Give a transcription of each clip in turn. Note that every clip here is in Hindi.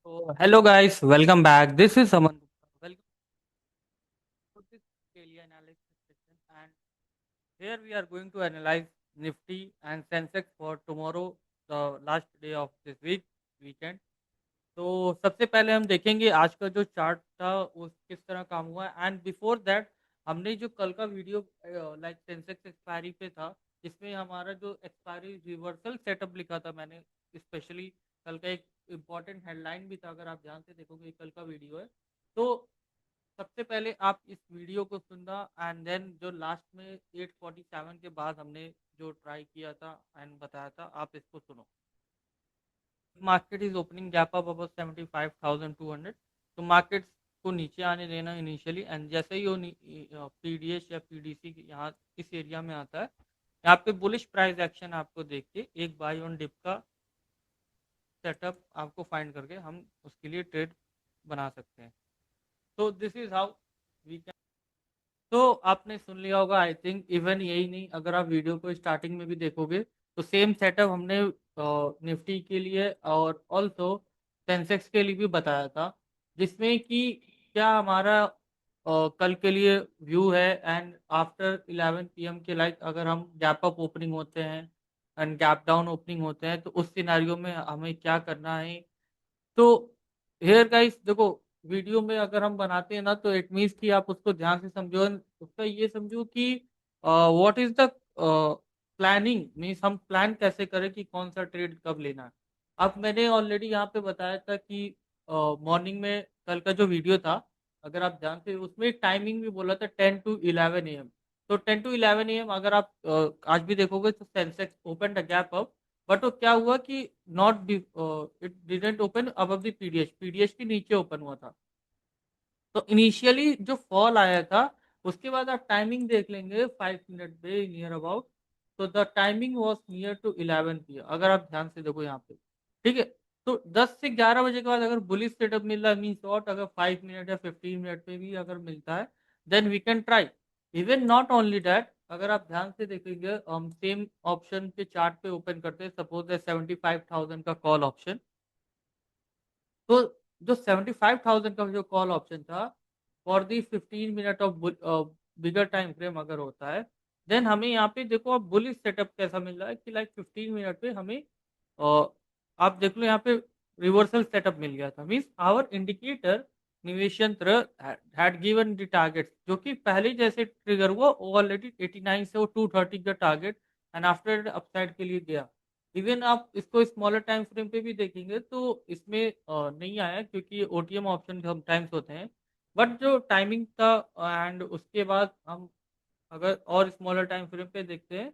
So, hello guys, welcome back. This is Aman. Welcome to this daily analysis session. And here we are going to analyze Nifty and Sensex for tomorrow, the last day of this weekend. तो सबसे पहले हम देखेंगे आज का जो चार्ट था वो किस तरह काम हुआ है एंड बिफोर दैट हमने जो कल का वीडियो लाइक सेंसेक्स एक्सपायरी पे था जिसमें हमारा जो एक्सपायरी रिवर्सल सेटअप लिखा था मैंने स्पेशली कल का एक इम्पॉर्टेंट हेडलाइन भी था अगर आप ध्यान से देखोगे कल का वीडियो है तो सबसे पहले आप इस वीडियो को सुनना एंड देन जो लास्ट में 847 के बाद हमने जो ट्राई किया था एंड बताया था आप इसको सुनो। Market is opening gap up about 75,200 तो मार्केट को नीचे आने देना इनिशियली एंड जैसे ही वो पीडीएस या पीडीसी यहाँ इस एरिया में आता है यहाँ पे बुलिश प्राइस एक्शन आपको देख के एक बाय ऑन डिप का सेटअप आपको फाइंड करके हम उसके लिए ट्रेड बना सकते हैं। तो this is how we can. तो आपने सुन लिया होगा आई थिंक इवन यही नहीं अगर आप वीडियो को स्टार्टिंग में भी देखोगे तो सेम सेटअप हमने निफ्टी के लिए और ऑल्सो सेंसेक्स के लिए भी बताया था जिसमें कि क्या हमारा कल के लिए व्यू है एंड आफ्टर 11 पीएम के लाइक अगर हम गैप अप ओपनिंग होते हैं एंड गैप डाउन ओपनिंग होते हैं तो उस सिनारियो में हमें क्या करना है। तो हेयर गाइस देखो वीडियो में अगर हम बनाते हैं ना तो इट मीन्स कि आप उसको ध्यान से समझो and उसका ये समझो कि what is the planning means हम प्लान कैसे करें कि कौन सा ट्रेड कब लेना है। अब मैंने ऑलरेडी यहाँ पे बताया था कि मॉर्निंग में कल का जो वीडियो था अगर आप ध्यान से उसमें टाइमिंग भी बोला था 10 to 11 AM। तो 10 to 11 AM अगर आप आज भी देखोगे तो Sensex open the gap up but वो क्या हुआ कि not it didn't open above the PDS PDS के नीचे ओपन हुआ था। तो इनिशियली जो फॉल आया था उसके बाद आप टाइमिंग देख लेंगे 5 मिनट पे नियर अबाउट तो the timing was near to 11 PM अगर आप ध्यान से देखो यहाँ पे। ठीक है। तो 10 से 11 बजे के बाद अगर बुलिश सेटअप मिल रहा है मीन शॉर्ट अगर 5 मिनट या 15 मिनट पे भी अगर मिलता है then we can try. Even not only that अगर आप ध्यान से देखेंगे हम सेम ऑप्शन के चार्ट पे ओपन करते हैं सपोज 75,000 का कॉल ऑप्शन। तो जो 75,000 का जो कॉल ऑप्शन था for the 15 minute of bigger time frame अगर होता है देन हमें यहाँ पे देखो अब बुलिश सेटअप कैसा मिल रहा है कि लाइक 15 मिनट पे हमें आप देख लो यहाँ पे रिवर्सल सेटअप मिल गया था मीन्स आवर इंडिकेटर निवेशंत्र हैड गिवन द टारगेट जो कि पहले जैसे ट्रिगर हुआ ऑलरेडी 89 से वो 230 का टारगेट एंड आफ्टर अपसाइड के लिए गया। इवन आप इसको स्मॉलर टाइम फ्रेम पे भी देखेंगे तो इसमें नहीं आया क्योंकि ओटीएम ऑप्शन समटाइम्स होते हैं बट जो टाइमिंग था एंड उसके बाद हम अगर और स्मॉलर टाइम फ्रेम पे देखते हैं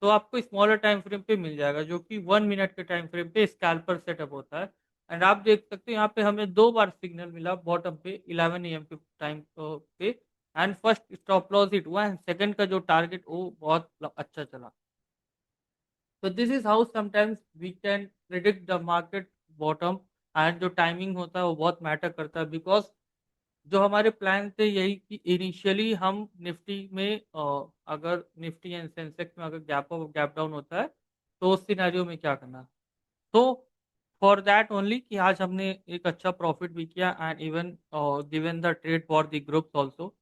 तो आपको स्मॉलर टाइम फ्रेम पे मिल जाएगा जो कि 1 मिनट के टाइम फ्रेम पे स्कैल्पर सेटअप होता है। एंड आप देख सकते हैं यहाँ पे हमें दो बार सिग्नल मिला बॉटम पे 11 AM के टाइम पे and first stop loss hit हुआ एंड सेकंड का जो टारगेट वो बहुत अच्छा चला। तो this is how sometimes we can predict the market bottom and जो टाइमिंग होता है वो बहुत मैटर करता है बिकॉज जो हमारे प्लान थे यही कि इनिशियली हम निफ्टी में अगर निफ्टी एंड सेंसेक्स में अगर गैप अप गैप डाउन होता है तो उस सिनेरियो में क्या करना। तो फॉर दैट ओनली कि आज हमने एक अच्छा प्रॉफिट भी किया and even given the trade for the groups also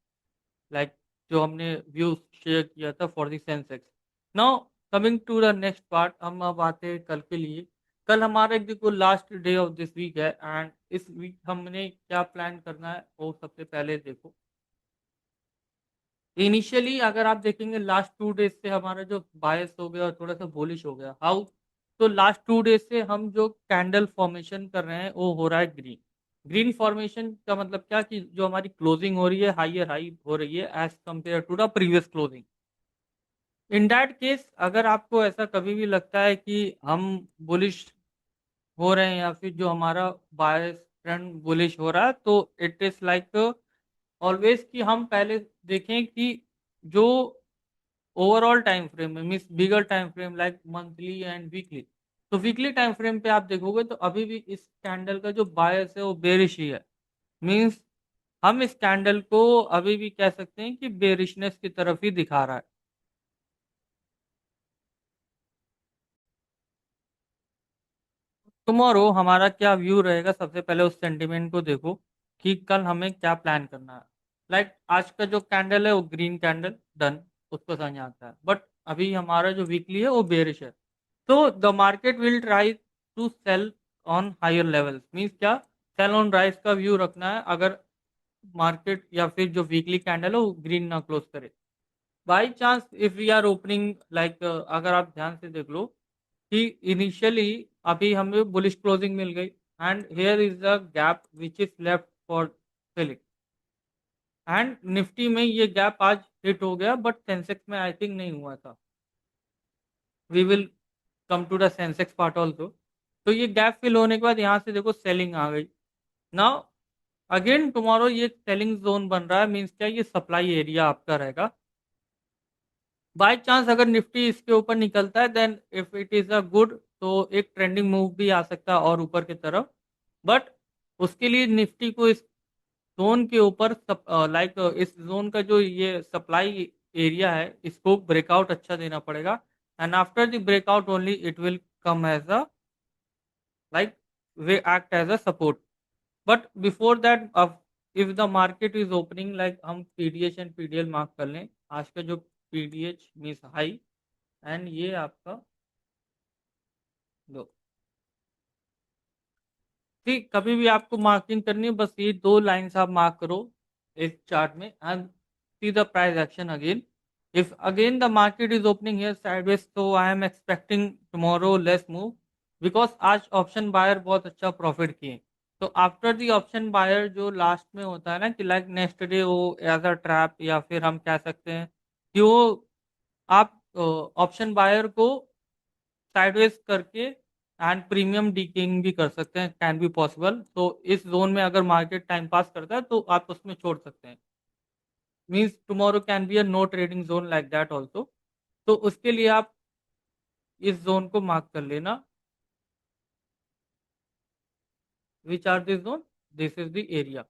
like जो हमने व्यू शेयर किया था for the Sensex. Now coming to the next part हम अब आते हैं कल के लिए। कल हमारा एक देखो last day of this week है एंड इस वीक हमने क्या प्लान करना है वो सबसे पहले देखो। इनिशियली अगर आप देखेंगे लास्ट 2 डेज से हमारा जो बायस हो गया और थोड़ा सा बोलिश हो गया हाउ। तो लास्ट 2 डेज से हम जो कैंडल फॉर्मेशन कर रहे हैं वो हो रहा है ग्रीन। ग्रीन फॉर्मेशन का मतलब क्या कि जो हमारी क्लोजिंग हो रही है हाइयर हाई हो रही है as compare to the previous closing. In that case अगर आपको ऐसा कभी भी लगता है कि हम बुलिश हो रहे हैं या फिर जो हमारा बायस ट्रेंड बुलिश हो रहा है तो इट इज लाइक ऑलवेज कि हम पहले देखें कि जो ओवरऑल टाइम फ्रेम में means bigger time frame like monthly and weekly. तो वीकली टाइम फ्रेम पे आप देखोगे तो अभी भी इस कैंडल का जो बायस है वो बेरिश ही है। मीन्स हम इस कैंडल को अभी भी कह सकते हैं कि बेरिशनेस की तरफ ही दिखा रहा है। टुमारो हमारा क्या व्यू रहेगा, सबसे पहले उस सेंटिमेंट को देखो कि कल हमें क्या प्लान करना है। आज का जो कैंडल है वो ग्रीन कैंडल, डन, उसको समझ आता है। बट अभी हमारा जो वीकली है वो बेरिश है। तो the market will try to sell on higher levels, means क्या, सेल ऑन राइज का व्यू रखना है अगर मार्केट या फिर जो वीकली कैंडल है वो ग्रीन ना क्लोज करे। By chance if we are opening, अगर आप ध्यान से देख लो कि इनिशियली अभी हमें बुलिश क्लोजिंग मिल गई and here is the gap which is left for filling, and Nifty में ये गैप आज हिट हो गया बट सेंसेक्स में आई थिंक नहीं हुआ था। We will come to the Sensex part also. तो ये गैप फिल होने के बाद यहाँ से देखो सेलिंग आ गई। नाउ अगेन टुमारो ये सेलिंग जोन बन रहा है, मीन्स क्या, ये सप्लाई एरिया आपका रहेगा। बाय चांस अगर निफ्टी इसके ऊपर निकलता है then if it is a good, तो एक ट्रेंडिंग मूव भी आ सकता है और ऊपर की तरफ। बट उसके लिए निफ्टी को इस जोन के ऊपर इस जोन का जो ये सप्लाई एरिया है इसको ब्रेकआउट अच्छा देना पड़ेगा, and after the breakout only it will come as a, like, वे act as a support. But before that, if the market is opening, like हम पीडीएच एंड पीडीएल मार्क कर लें। आज का जो पीडीएच मीन्स हाई, एंड ये आपका लो। ठीक, कभी भी आपको मार्किंग करनी है बस ये दो लाइंस आप मार्क करो इस चार्ट में and see the price action again. If again the market is opening here sideways, तो I am expecting tomorrow less move, because आज ऑप्शन बायर बहुत अच्छा प्रॉफिट किए। तो आफ्टर द ऑप्शन बायर जो लास्ट में होता है ना कि लाइक नेक्स्ट डे वो एज अ ट्रैप, या फिर हम कह सकते हैं कि वो आप ऑप्शन बायर को साइडवेज करके एंड प्रीमियम डीकेइंग भी कर सकते हैं, कैन बी पॉसिबल। तो इस जोन में अगर मार्केट टाइम पास करता है तो आप उसमें छोड़ सकते हैं, means tomorrow can be a no trading zone like that also. तो उसके लिए आप इस जोन को मार्क कर लेना। Which are this zone, this is the area.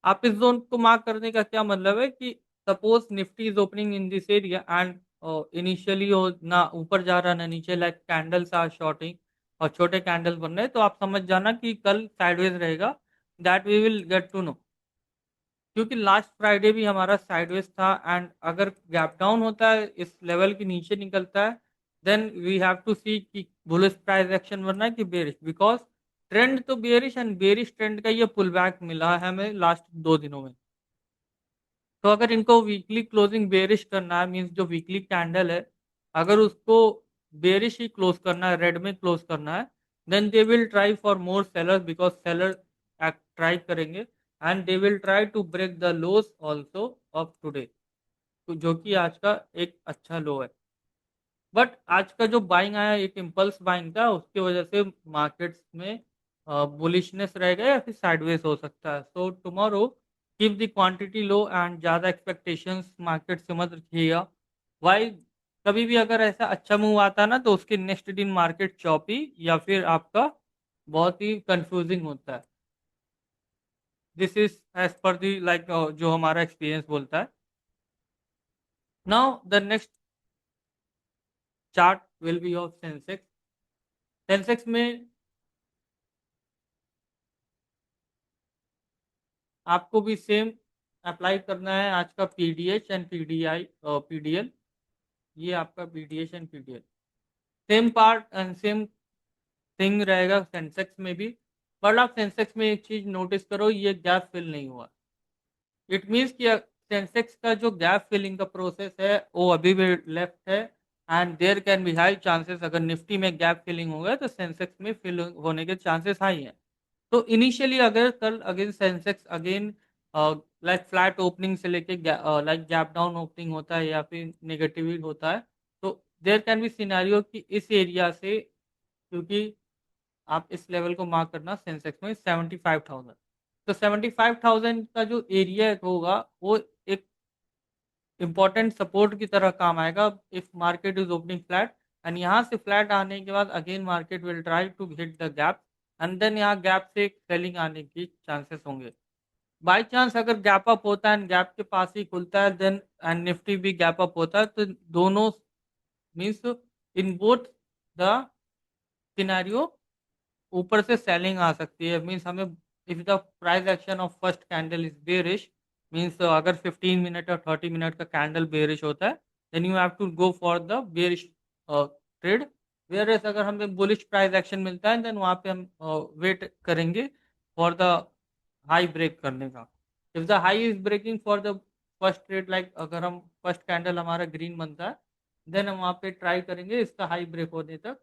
आप इस जोन को मार्क करने का क्या मतलब है कि suppose Nifty is opening in this area and initially वो ना ऊपर जा रहा ना नीचे, लाइक कैंडल्स आर शॉर्टिंग और छोटे कैंडल बन रहे हैं, तो आप समझ जाना कि कल साइडवेज रहेगा। That we will get to know, क्योंकि लास्ट फ्राइडे भी हमारा साइडवेज था, एंड अगर गैप डाउन होता है इस लेवल के नीचे निकलता है देन वी हैव टू सी कि बुलिश प्राइस एक्शन बनना है कि बेरिश, बिकॉज ट्रेंड तो बेरिश, एंड बेरिश ट्रेंड का ये पुल बैक मिला है हमें लास्ट 2 दिनों में। तो अगर इनको वीकली क्लोजिंग बेरिश करना है, मीन्स जो वीकली कैंडल है अगर उसको बेरिश ही क्लोज करना है, रेड में क्लोज करना है, then they will try for more sellers, because seller try करेंगे and they will try to break the lows also of today, जो कि आज का एक अच्छा लो है। बट आज का जो बाइंग आया एक इम्पल्स बाइंग था, उसकी वजह से मार्केट्स में बुलिशनेस रहेगा या फिर साइडवेज हो सकता है। So tomorrow keep the quantity low and ज़्यादा एक्सपेक्टेशंस मार्केट से मत रखिएगा। वाई, कभी भी अगर ऐसा अच्छा मूव आता है ना तो उसके नेक्स्ट दिन मार्केट चौपी या फिर आपका बहुत ही कंफ्यूजिंग होता है। दिस इज एज पर दी, जो हमारा एक्सपीरियंस बोलता है। Now the next chart will be of Sensex. Sensex में आपको भी सेम अप्लाई करना है आज का पीडीएच एंड पीडीआई पीडीएल। ये आपका PDH and PDL same part and same thing रहेगा सेंसेक्स में भी। बट आप सेंसेक्स में एक चीज नोटिस करो, ये गैप फिल नहीं हुआ। इट मीन्स कि सेंसेक्स का जो गैप फिलिंग का प्रोसेस है वो अभी भी लेफ्ट है, and there can be high chances अगर निफ्टी में गैप फिलिंग हो गया तो सेंसेक्स में फिल होने के चांसेस हाई हैं। तो इनिशियली अगर कल again Sensex again like flat opening से लेके लाइक गैप डाउन ओपनिंग होता है या फिर नेगेटिव होता है, तो देयर कैन बी सिनेरियो कि इस एरिया से, क्योंकि आप इस लेवल को मार्क करना सेंसेक्स में 75,000, तो 75,000 का जो एरिया होगा वो एक इंपॉर्टेंट सपोर्ट की तरह काम आएगा if market is opening flat. And यहाँ से फ्लैट आने के बाद again market will try to hit the gap, and then यहाँ गैप से सेलिंग आने की चांसेस होंगे। बाई चांस अगर गैप अप होता है एंड गैप के पास ही खुलता है देन एंड निफ्टी भी गैप अप होता है, तो दोनों means in both the scenario ऊपर से सेलिंग आ सकती है, मीन्स हमें if the price action of first candle is bearish, means अगर 15 मिनट और 30 मिनट का कैंडल बेरिश होता है, then you have to go for the bearish trade. Whereas अगर हमें बुलिश प्राइस एक्शन मिलता है, देन वहाँ पे हम वेट करेंगे फॉर द हाई ब्रेक करने का। If the high is breaking for the first trade, like अगर हम फर्स्ट कैंडल हमारा ग्रीन बनता है, देन हम वहाँ पे ट्राई करेंगे इसका हाई ब्रेक होने तक।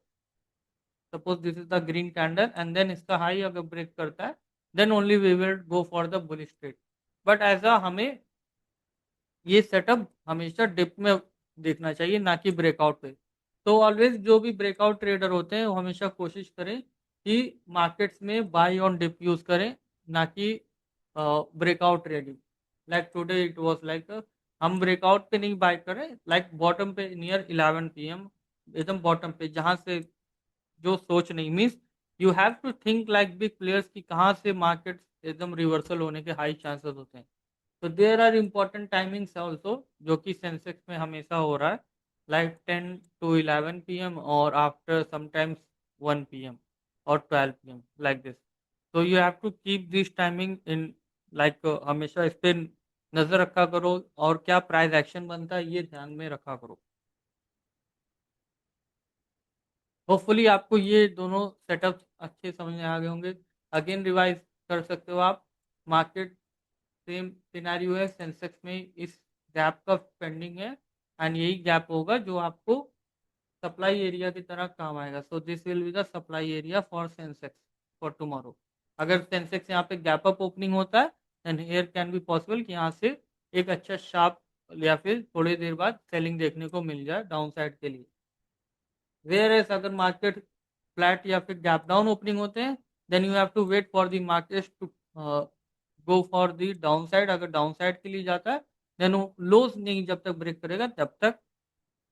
Suppose this is the green candle and then इसका हाई अगर ब्रेक करता है, then only we will go for the bullish trade. But ऐसा हमें ये सेटअप हमेशा डिप में देखना चाहिए, ना कि ब्रेकआउट पे। तो ऑलवेज जो भी ब्रेकआउट ट्रेडर होते हैं वो हमेशा कोशिश करें कि मार्केट्स में बाई ऑन डिप यूज करें, ना कि breakout trading. Like today it was like हम ब्रेकआउट पे नहीं बाय करें, लाइक बॉटम पे नियर 11 PM, एकदम बॉटम पे जहां से जो सोच नहीं, means you have to think like big players कि कहाँ से मार्केट एकदम रिवर्सल होने के हाई चांसेस होते हैं। तो there are important timings also, जो कि सेंसेक्स में हमेशा हो रहा है, लाइक 10 to 11 PM और आफ्टर समटाइम्स 1 PM और 12 PM लाइक दिस। तो you have to keep this timing in, like हमेशा इस पे नजर रखा करो, और क्या प्राइस एक्शन बनता है ये ध्यान में रखा करो। होपफुली आपको ये दोनों सेटअप्स अच्छे समझ में आ गए होंगे। अगेन रिवाइज कर सकते हो आप। मार्केट सेम सिनेरियो है, सेंसेक्स में इस गैप का पेंडिंग है, एंड यही गैप होगा जो आपको सप्लाई एरिया की तरह काम आएगा। So this will be the supply area for Sensex for tomorrow. अगर सेंसेक्स यहाँ पे गैप अप ओपनिंग होता है, then here can be possible कि यहाँ से एक अच्छा शार्प या फिर थोड़ी देर बाद सेलिंग देखने को मिल जाए डाउन साइड के लिए। वेयर एज अगर मार्केट फ्लैट या फिर गैप डाउन ओपनिंग होते हैं, then you have to wait for the market to go for the downside. अगर डाउन साइड के लिए जाता है, देन वो लोज नहीं जब तक ब्रेक करेगा तब तक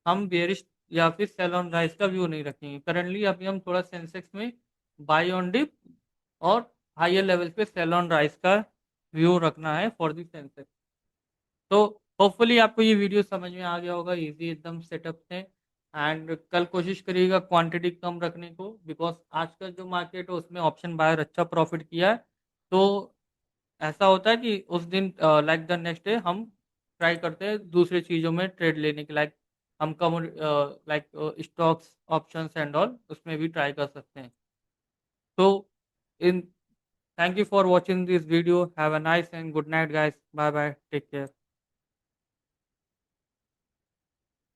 हम बेरिश या फिर सेल ऑन राइज का व्यू नहीं रखेंगे। करंटली अभी हम थोड़ा सेंसेक्स में बाई ऑन डिप और हायर लेवल पे सेल ऑन राइज का व्यू रखना है फॉर द सेंसेक्स। तो होपफुली आपको ये वीडियो समझ में आ गया होगा, इजी एकदम सेटअप है। एंड कल कोशिश करिएगा क्वांटिटी कम रखने को, बिकॉज आज का जो मार्केट है उसमें ऑप्शन बायर अच्छा प्रॉफिट किया है। तो ऐसा होता है कि उस दिन लाइक द नेक्स्ट डे हम ट्राई करते हैं दूसरी चीज़ों में ट्रेड लेने के, लाइक हम कम like stocks options and all उसमें भी ट्राई कर सकते हैं। तो इन thank you for watching this video, have a nice and good night guys, bye bye, take care.